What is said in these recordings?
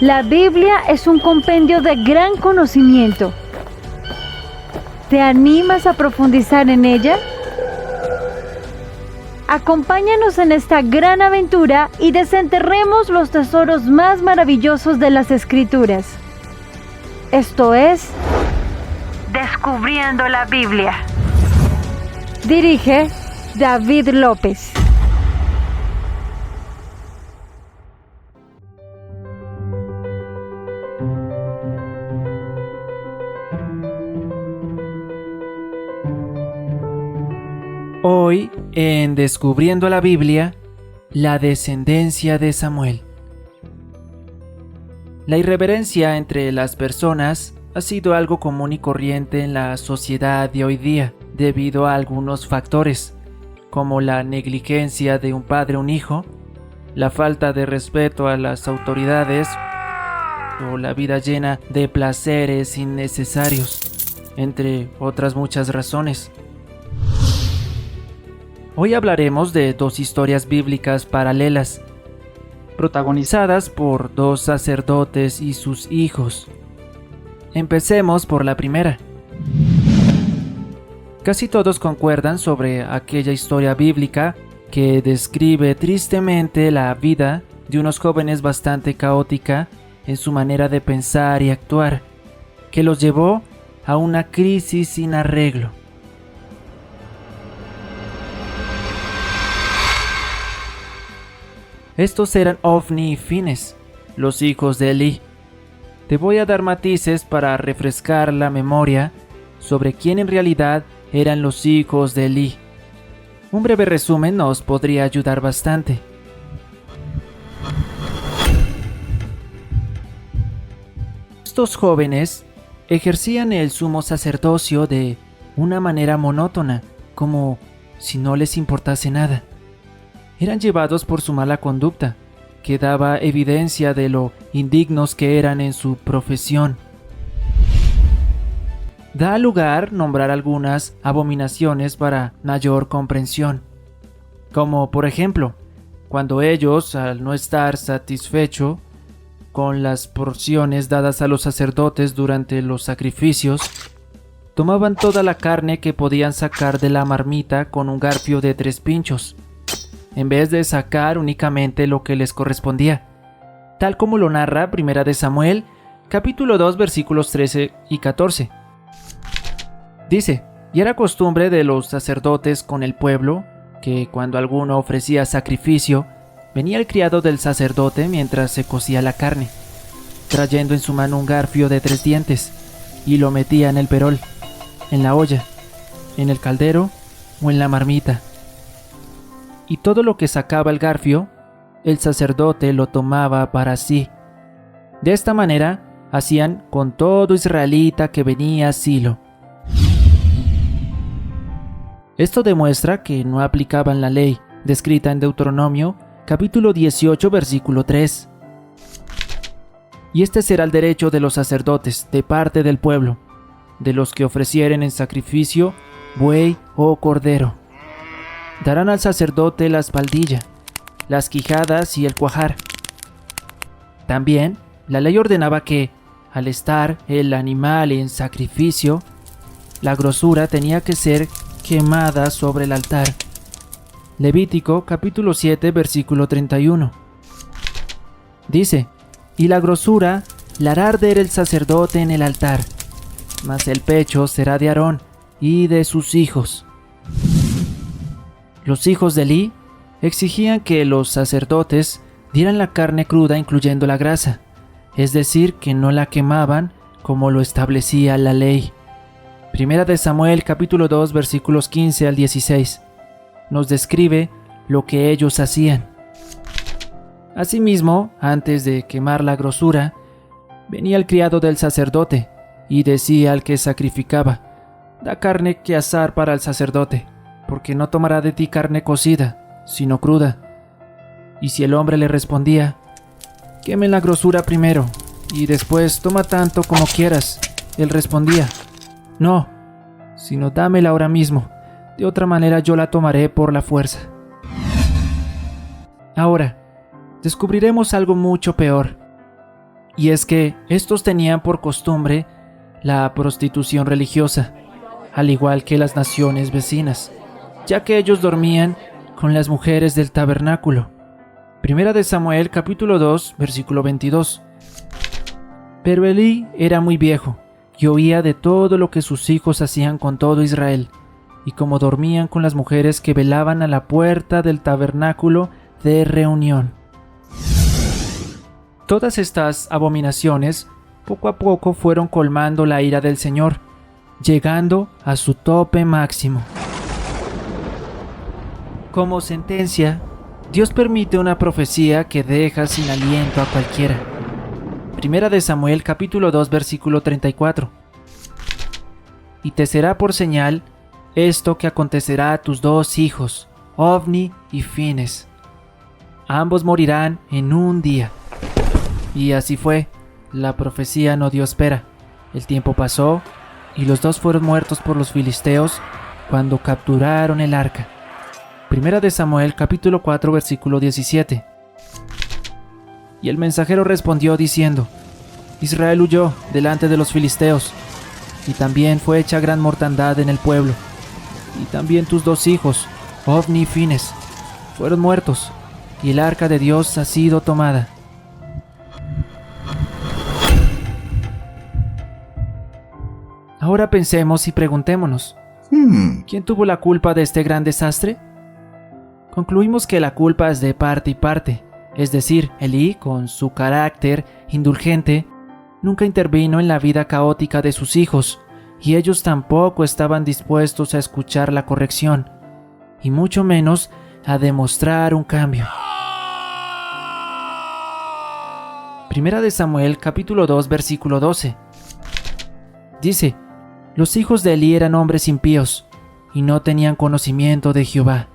La Biblia es un compendio de gran conocimiento. ¿Te animas a profundizar en ella? Acompáñanos en esta gran aventura y desenterremos los tesoros más maravillosos de las Escrituras. Esto es Descubriendo la Biblia. Dirige David López. Hoy, en Descubriendo la Biblia, la descendencia de Samuel. La irreverencia entre las personas ha sido algo común y corriente en la sociedad de hoy día, debido a algunos factores, como la negligencia de un padre a un hijo, la falta de respeto a las autoridades o la vida llena de placeres innecesarios, entre otras muchas razones. Hoy hablaremos de dos historias bíblicas paralelas, protagonizadas por dos sacerdotes y sus hijos. Empecemos por la primera. Casi todos concuerdan sobre aquella historia bíblica que describe tristemente la vida de unos jóvenes bastante caótica en su manera de pensar y actuar, que los llevó a una crisis sin arreglo. Estos eran Ofni y Fines, los hijos de Elí. Te voy a dar matices para refrescar la memoria sobre quién en realidad eran los hijos de Elí. Un breve resumen nos podría ayudar bastante. Estos jóvenes ejercían el sumo sacerdocio de una manera monótona, como si no les importase nada. Eran llevados por su mala conducta, que daba evidencia de lo indignos que eran en su profesión. Da lugar nombrar algunas abominaciones para mayor comprensión, como por ejemplo, cuando ellos, al no estar satisfechos con las porciones dadas a los sacerdotes durante los sacrificios, tomaban toda la carne que podían sacar de la marmita con un garfio de 3 pinchos, en vez de sacar únicamente lo que les correspondía, tal como lo narra 1 de Samuel, capítulo 2, versículos 13 y 14. Dice: y era costumbre de los sacerdotes con el pueblo, que cuando alguno ofrecía sacrificio, venía el criado del sacerdote mientras se cocía la carne, trayendo en su mano un garfio de 3 dientes, y lo metía en el perol, en la olla, en el caldero o en la marmita. Y todo lo que sacaba el garfio, el sacerdote lo tomaba para sí. De esta manera hacían con todo israelita que venía a Silo. Esto demuestra que no aplicaban la ley descrita en Deuteronomio, capítulo 18, versículo 3. Y este será el derecho de los sacerdotes de parte del pueblo, de los que ofrecieren en sacrificio buey o cordero. Darán al sacerdote la espaldilla, las quijadas y el cuajar. También, la ley ordenaba que, al estar el animal en sacrificio, la grosura tenía que ser quemada sobre el altar. Levítico capítulo 7, versículo 31. Dice: y la grosura la hará arder el sacerdote en el altar, mas el pecho será de Aarón y de sus hijos. Los hijos de Elí exigían que los sacerdotes dieran la carne cruda incluyendo la grasa, es decir, que no la quemaban como lo establecía la ley. 1 de Samuel capítulo 2 versículos 15 al 16 nos describe lo que ellos hacían. Asimismo, antes de quemar la grosura, venía el criado del sacerdote y decía al que sacrificaba: da carne que asar para el sacerdote, porque no tomará de ti carne cocida, sino cruda. Y si el hombre le respondía: quemen la grosura primero, y después toma tanto como quieras, él respondía: no, sino dámela ahora mismo, de otra manera yo la tomaré por la fuerza. Ahora, descubriremos algo mucho peor, Y es que estos tenían por costumbre la prostitución religiosa, al igual que las naciones vecinas, ya que ellos dormían con las mujeres del tabernáculo. Primera de Samuel capítulo 2, versículo 22. Pero Elí era muy viejo y oía de todo lo que sus hijos hacían con todo Israel, y cómo dormían con las mujeres que velaban a la puerta del tabernáculo de reunión. Todas estas abominaciones poco a poco fueron colmando la ira del Señor, llegando a su tope máximo. Como sentencia, Dios permite una profecía que deja sin aliento a cualquiera. Primera de Samuel capítulo 2 versículo 34. Y te será por señal esto que acontecerá a tus dos hijos, Ofni y Fines. Ambos morirán en un día. Y así fue, la profecía no dio espera. El tiempo pasó y los dos fueron muertos por los filisteos cuando capturaron el arca. Primera de Samuel capítulo 4 versículo 17. Y el mensajero respondió diciendo: Israel huyó delante de los filisteos, y también fue hecha gran mortandad en el pueblo. Y también tus dos hijos, Ofni y Fines, fueron muertos, y el arca de Dios ha sido tomada. Ahora pensemos y preguntémonos, ¿quién tuvo la culpa de este gran desastre? Concluimos que la culpa es de parte y parte, es decir, Elí, con su carácter indulgente, nunca intervino en la vida caótica de sus hijos, y ellos tampoco estaban dispuestos a escuchar la corrección, y mucho menos a demostrar un cambio. Primera de Samuel capítulo 2 versículo 12. Dice: los hijos de Elí eran hombres impíos, y no tenían conocimiento de Jehová.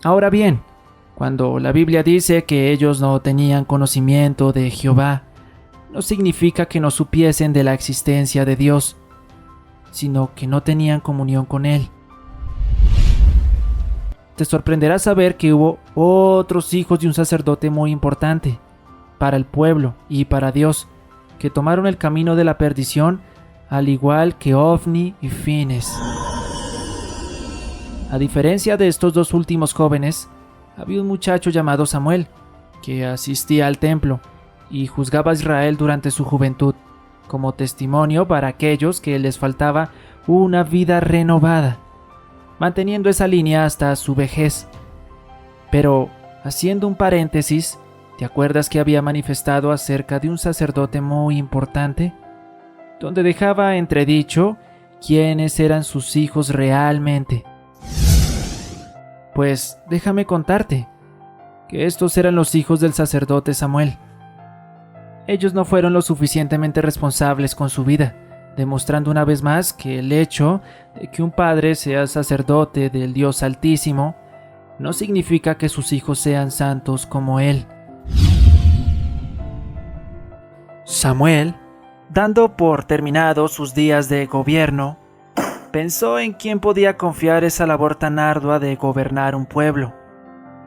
Ahora bien, cuando la Biblia dice que ellos no tenían conocimiento de Jehová, no significa que no supiesen de la existencia de Dios, sino que no tenían comunión con Él. Te sorprenderá saber que hubo otros hijos de un sacerdote muy importante para el pueblo y para Dios, que tomaron el camino de la perdición, al igual que Ofni y Fines. A diferencia de estos dos últimos jóvenes, había un muchacho llamado Samuel, que asistía al templo y juzgaba a Israel durante su juventud, como testimonio para aquellos que les faltaba una vida renovada, manteniendo esa línea hasta su vejez. Pero, haciendo un paréntesis, ¿te acuerdas que había manifestado acerca de un sacerdote muy importante? Donde dejaba entredicho quiénes eran sus hijos realmente. Pues déjame contarte que estos eran los hijos del sacerdote Samuel. Ellos no fueron lo suficientemente responsables con su vida, demostrando una vez más que el hecho de que un padre sea sacerdote del Dios Altísimo no significa que sus hijos sean santos como él. Samuel, dando por terminados sus días de gobierno, pensó en quién podía confiar esa labor tan ardua de gobernar un pueblo,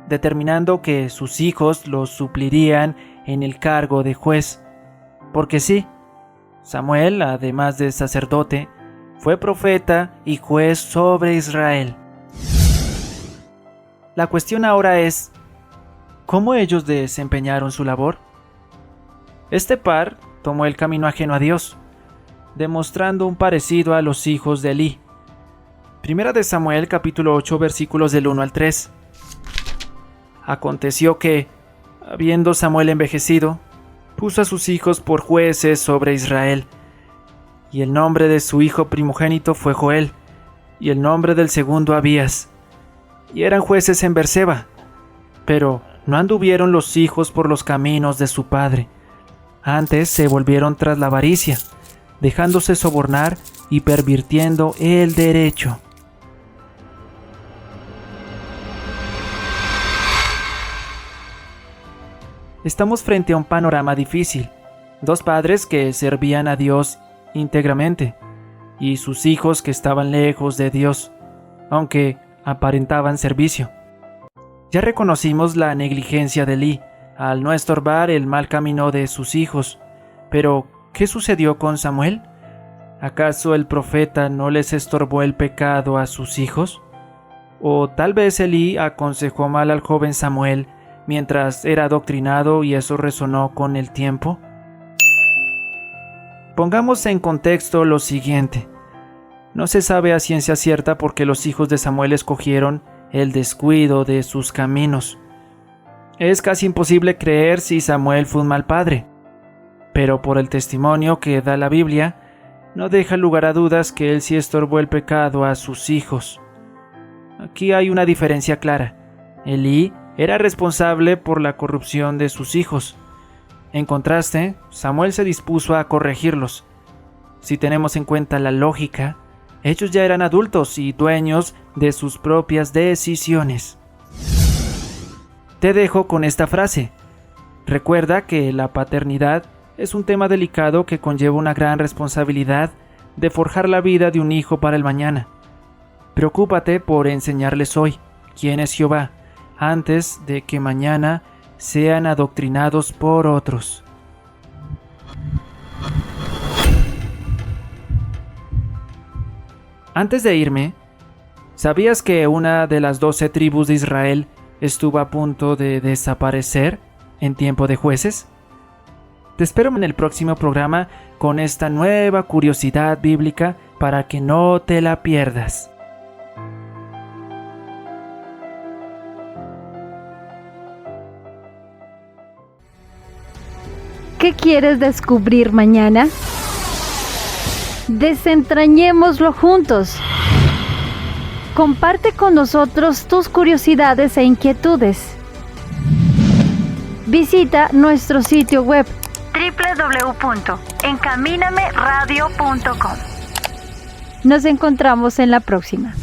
determinando que sus hijos los suplirían en el cargo de juez. Porque sí, Samuel, además de sacerdote, fue profeta y juez sobre Israel. La cuestión ahora es, ¿cómo ellos desempeñaron su labor? Este par tomó el camino ajeno a Dios, demostrando un parecido a los hijos de Elí. Primera de Samuel capítulo 8 versículos del 1 al 3. Aconteció que, habiendo Samuel envejecido, puso a sus hijos por jueces sobre Israel. Y el nombre de su hijo primogénito fue Joel, y el nombre del segundo Abías. Y eran jueces en Berseba. Pero no anduvieron los hijos por los caminos de su padre. Antes se volvieron tras la avaricia, dejándose sobornar y pervirtiendo el derecho. Estamos frente a un panorama difícil. Dos padres que servían a Dios íntegramente y sus hijos que estaban lejos de Dios, aunque aparentaban servicio. Ya reconocimos la negligencia de Elí al no estorbar el mal camino de sus hijos, Pero, ¿qué sucedió con Samuel? ¿Acaso el profeta no les estorbó el pecado a sus hijos? ¿O tal vez Elí aconsejó mal al joven Samuel mientras era adoctrinado y eso resonó con el tiempo? Pongamos en contexto lo siguiente. No se sabe a ciencia cierta por qué los hijos de Samuel escogieron el descuido de sus caminos. Es casi imposible creer si Samuel fue un mal padre, pero por el testimonio que da la Biblia, no deja lugar a dudas que él sí estorbó el pecado a sus hijos. Aquí hay una diferencia clara. Elí era responsable por la corrupción de sus hijos. En contraste, Samuel se dispuso a corregirlos. Si tenemos en cuenta la lógica, ellos ya eran adultos y dueños de sus propias decisiones. Te dejo con esta frase. Recuerda que la paternidad es un tema delicado que conlleva una gran responsabilidad de forjar la vida de un hijo para el mañana. Preocúpate por enseñarles hoy quién es Jehová, antes de que mañana sean adoctrinados por otros. Antes de irme, ¿sabías que una de las 12 tribus de Israel estuvo a punto de desaparecer en tiempo de jueces? Te espero en el próximo programa con esta nueva curiosidad bíblica para que no te la pierdas. ¿Qué quieres descubrir mañana? Desentrañémoslo juntos. Comparte con nosotros tus curiosidades e inquietudes. Visita nuestro sitio web www.encaminameradio.com. Nos encontramos en la próxima.